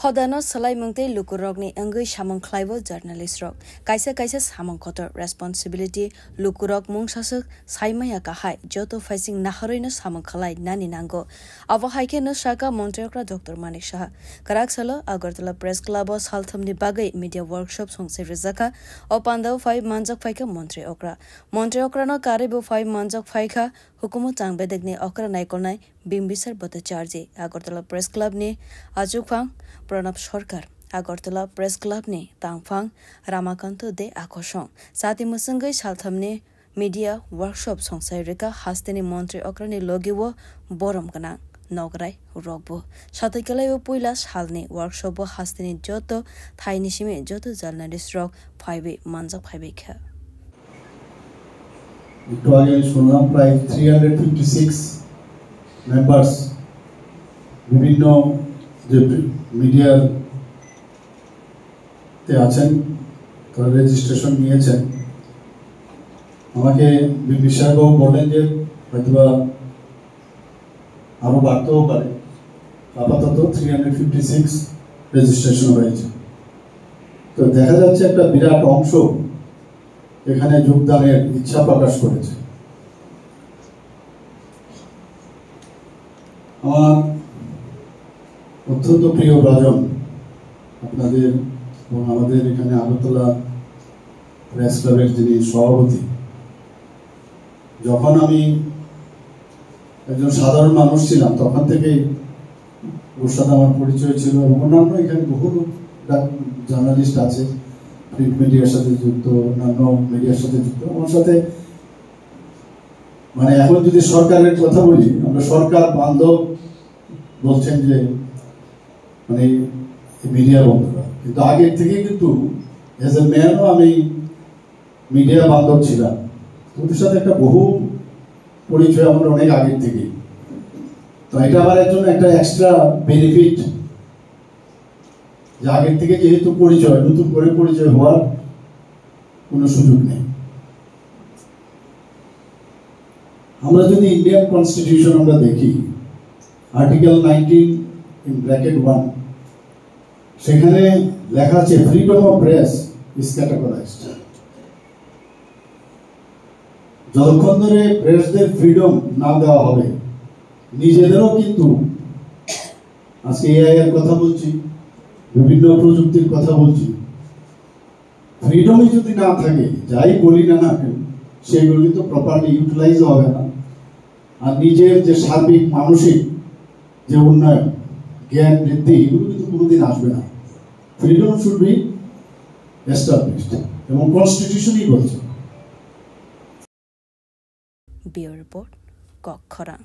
Hodano salai mungte lukurokni angui samong klaibo journalist rok kaisa samong kotor responsibility lukurok mungsasuk saimaya kahai joto facing naharoino samong khalai nani nango abo haike no saka montriokra Dr. Manik Saha karak salo Agartala Press Club o salthamni bagai media workshop songse rizaka opandao 5 manjak phaika montri okra no karebo 5 manjak phaika hukumu changbedekni okra naikolnai bimbisar bhattacharya Agartala Press Club ni ajukphang Pranab Sarkar Agartala Press Club ni Tangphang Ramakanto de Akosong Sati musangai salthamni media workshop songsai reka hasteni montri okrani logiwo borom kana nograi rogbo satakalayo puila salni workshop bo hasteni joto thaini sime joto journalist rok phaibe manjak phaibe kha Victoria Shunam prize 356 members বিভিন্ন যে মিডিয়ার তে আছেন তারা registration নিয়েছেন আমাকে বিবিসাগো বলেন যে হয়তোবা আরো বাড়তেও পারে আপাতত 356 রেজিস্ট্রেশন হয়েছে তো দেখা যাচ্ছে একটা বিরাট অংশ এখানে যোগদানের ইচ্ছা প্রকাশ করেছে আমার অত্যন্ত প্রিয় রাজন আপনাদের এবং আমাদের এখানে আগরতলা প্রেস ক্লাবের যিনি সভাপতি যখন আমি একজন সাধারণ মানুষ ছিলাম তখন থেকেই ওর সাথে আমার পরিচয় ছিল এবং অন্যান্য এখানে বহু জার্নালিস্ট আছে প্রিন্ট মিডিয়ার সাথে যুক্ত অন্যান্য মিডিয়ার সাথে যুক্ত আমার সাথে মানে এখন যদি সরকারের কথা বলি আমরা সরকার বান্ধব বলছেন যে মানে মিডিয়া বন্ধুরা কিন্তু আগের থেকে কিন্তু এজ এ ম্যানও আমি মিডিয়া বান্ধব ছিলাম ওদের সাথে একটা বহু পরিচয় আমার অনেক আগের থেকেই তো এটা আমার জন্য একটা এক্সট্রা বেনিফিট যে আগের থেকে যেহেতু পরিচয় নতুন করে পরিচয় হওয়ার কোনো সুযোগ নেই আমরা যদি ইন্ডিয়ান কনস্টিটিউশন আমরা দেখি আর্টিকেল 19 in bracket 1 সেখানে লেখা আছে freedom of press is categorised যতক্ষণ ধরে প্রেসদের ফ্রিডম না দেওয়া হবে নিজেদেরও কিন্তু আজকে এআই এর কথা বলছি বিভিন্ন প্রযুক্তির কথা বলছি ফ্রিডমই যদি না থাকে যাই বলি না কেন সেগুলো কিন্তু প্রপারলি ইউটিলাইজ হবে না আর নিজের যে সার্বিক মানসিক যে উন্নয়ন জ্ঞান বৃদ্ধি এগুলো কিন্তু কোনোদিন আসবে না ফ্রিডম শুড বি এস্টাবলিশড এবং কনস্টিটিউশনই বলছে বিউরো রিপোর্ট কক্ষরা